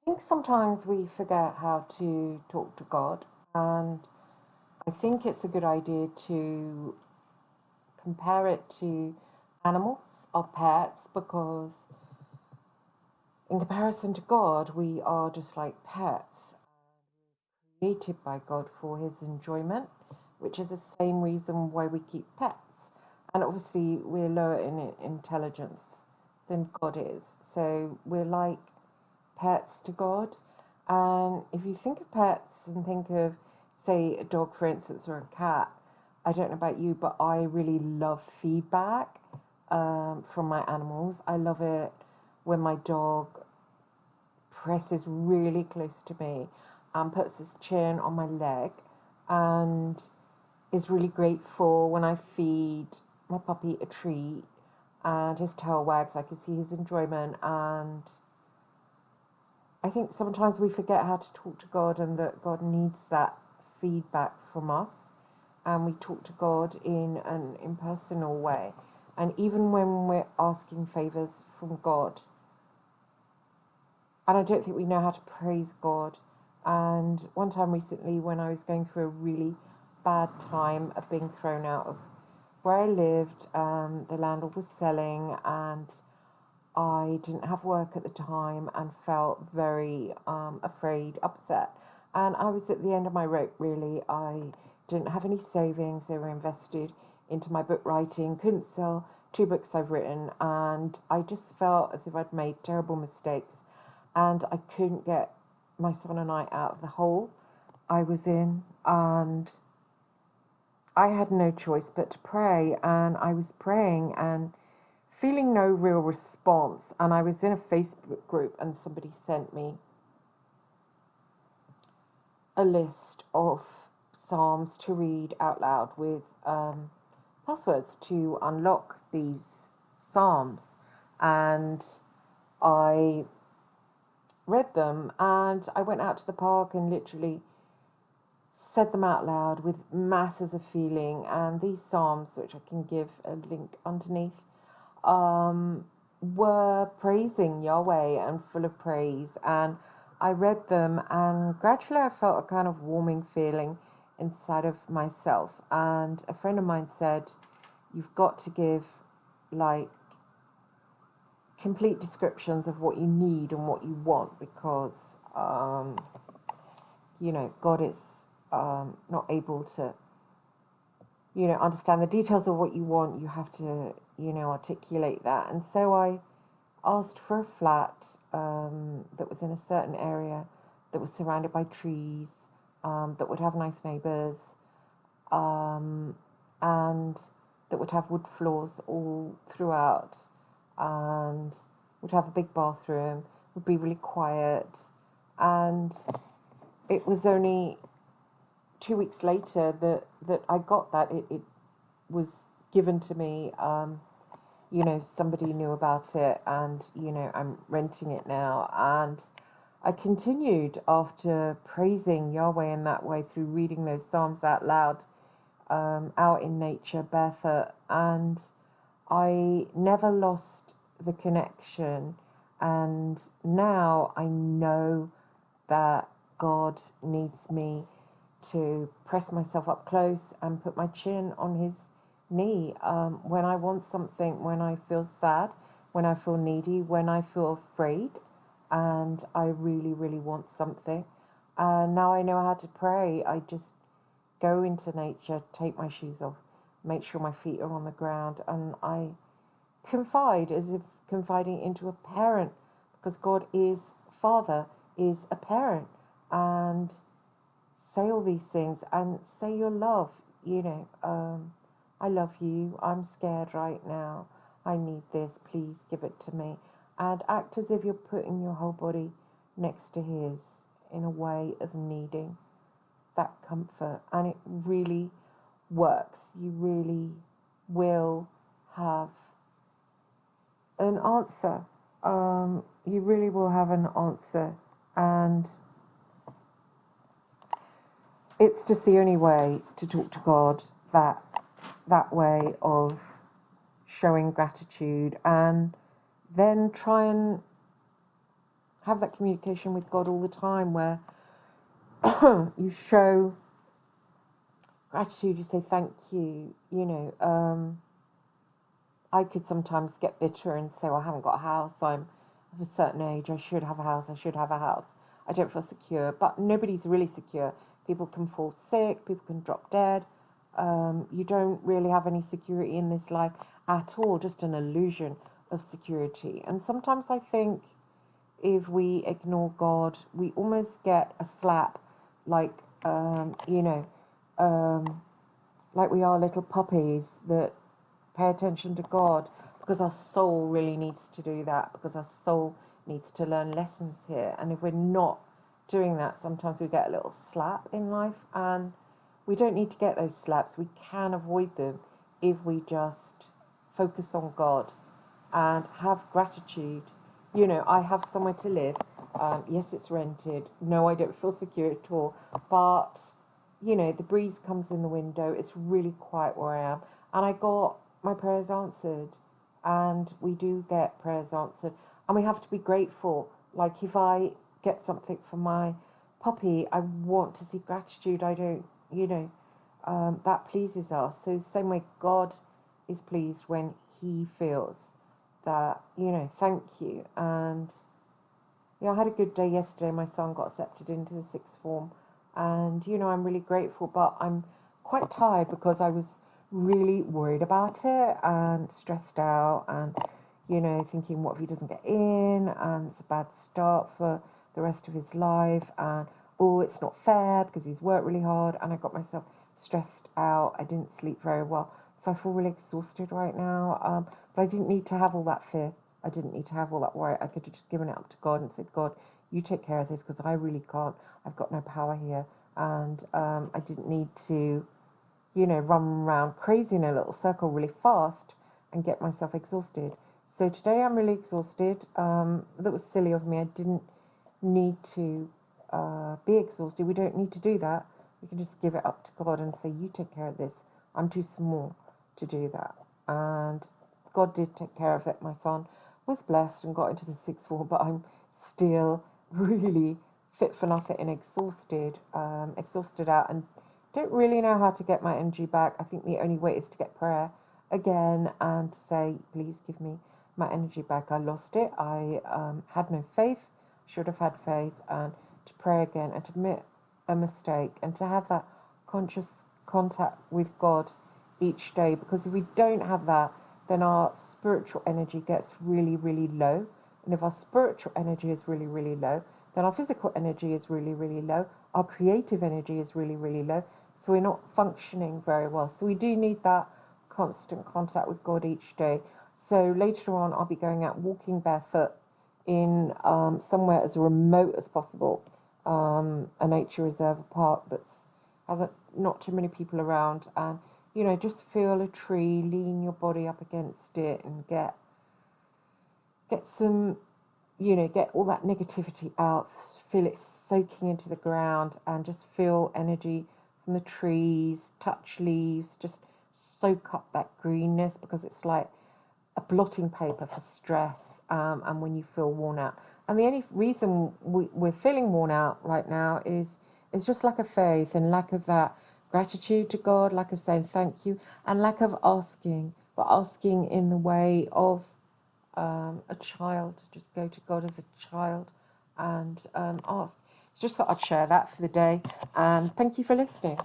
I think sometimes we forget how to talk to God, and I think it's a good idea to compare it to animals or pets because, in comparison to God, we are just like pets, created by God for His enjoyment, which is the same reason why we keep pets. And obviously, we're lower in intelligence than God is, so we're like pets to God. And if you think of pets and think of, say, a dog, for instance, or a cat, I don't know about you, but I really love feedback from my animals. I love it when my dog presses really close to me and puts his chin on my leg and is really grateful when I feed my puppy a treat and his tail wags. I can see his enjoyment, and I think sometimes we forget how to talk to God and that God needs that feedback from us. And we talk to God in an impersonal way. And even when we're asking favors from God, and I don't think we know how to praise God. And one time recently, when I was going through a really bad time of being thrown out of where I lived, the landlord was selling, and I didn't have work at the time and felt very afraid, upset. And I was at the end of my rope, really. I didn't have any savings, they were invested into my book writing, couldn't sell 2 books I've written, and I just felt as if I'd made terrible mistakes. And I couldn't get my son and I out of the hole I was in. And I had no choice but to pray. And I was praying and feeling no real response. And I was in a Facebook group, and somebody sent me a list of psalms to read out loud with passwords to unlock these psalms. And I read them, and I went out to the park and literally said them out loud with masses of feeling. And these psalms, which I can give a link underneath, were praising Yahweh and full of praise. And I read them, and gradually I felt a kind of warming feeling inside of myself. And a friend of mine said, "You've got to give like complete descriptions of what you need and what you want, because God is not able to understand the details of what you want. You have to articulate that." And so I asked for a flat that was in a certain area, that was surrounded by trees, that would have nice neighbours, and that would have wood floors all throughout, and would have a big bathroom, would be really quiet. And it was only 2 weeks later that I got that. It was given to me. Somebody knew about it, and I'm renting it now. And I continued after praising Yahweh in that way through reading those psalms out loud, out in nature, barefoot, and I never lost the connection. And now I know that God needs me to press myself up close and put my chin on his knee when I want something, when I feel sad, when I feel needy, when I feel afraid, and I really, really want something. And now I know how to pray. I just go into nature, take my shoes off, make sure my feet are on the ground, and I confide as if confiding into a parent, because God is Father, is a parent, and say all these things and say your love. I love you, I'm scared right now, I need this, please give it to me. And act as if you're putting your whole body next to his in a way of needing that comfort. And it really works. You really will have an answer. You really will have an answer. And it's just the only way to talk to God, that way of showing gratitude, and then try and have that communication with God all the time where you show gratitude, you say thank you. I could sometimes get bitter and say, well, I haven't got a house, I'm of a certain age, I should have a house, I don't feel secure. But nobody's really secure. People can fall sick, people can drop dead. You don't really have any security in this life at all, just an illusion of security. And sometimes I think if we ignore God, we almost get a slap, like, like we are little puppies that pay attention to God, because our soul really needs to do that, because our soul needs to learn lessons here. And if we're not doing that, sometimes we get a little slap in life, and we don't need to get those slaps. We can avoid them if we just focus on God and have gratitude. I have somewhere to live. Yes, it's rented. No, I don't feel secure at all. But, the breeze comes in the window. It's really quiet where I am. And I got my prayers answered. And we do get prayers answered. And we have to be grateful. Like, if I get something for my puppy, I want to see gratitude. I don't, that pleases us. So the same way God is pleased when he feels that, thank you. And I had a good day yesterday. My son got accepted into the sixth form, and I'm really grateful, but I'm quite tired because I was really worried about it and stressed out, and thinking, what if he doesn't get in, and it's a bad start for the rest of his life, and it's not fair because he's worked really hard. And I got myself stressed out. I didn't sleep very well, so I feel really exhausted right now. But I didn't need to have all that fear. I didn't need to have all that worry. I could have just given it up to God and said, God, you take care of this, because I really can't. I've got no power here. And I didn't need to, run around crazy in a little circle really fast and get myself exhausted. So today I'm really exhausted. That was silly of me. I didn't need to be exhausted. We don't need to do that. We can just give it up to God and say, you take care of this. I'm too small to do that. And God did take care of it. My son was blessed and got into the sixth form, but I'm still really fit for nothing and exhausted out, and don't really know how to get my energy back. I think the only way is to get prayer again and to say, please give me my energy back. I lost it. I had no faith. Should have had faith, and to pray again and to admit a mistake and to have that conscious contact with God each day, because if we don't have that, then our spiritual energy gets really, really low. And if our spiritual energy is really, really low, then our physical energy is really, really low. Our creative energy is really, really low. So we're not functioning very well. So we do need that constant contact with God each day. So later on, I'll be going out walking barefoot in somewhere as remote as possible, a nature reserve, a park that's not too many people around, and just feel a tree, lean your body up against it, and get some, get all that negativity out, feel it soaking into the ground, and just feel energy from the trees, touch leaves, just soak up that greenness, because it's like a blotting paper for stress, and when you feel worn out. And the only reason we're feeling worn out right now is just lack of faith and lack of that gratitude to God, lack of saying thank you, and lack of asking, but asking in the way of a child. Just go to God as a child and ask. It's just thought I'd share that for the day, and thank you for listening.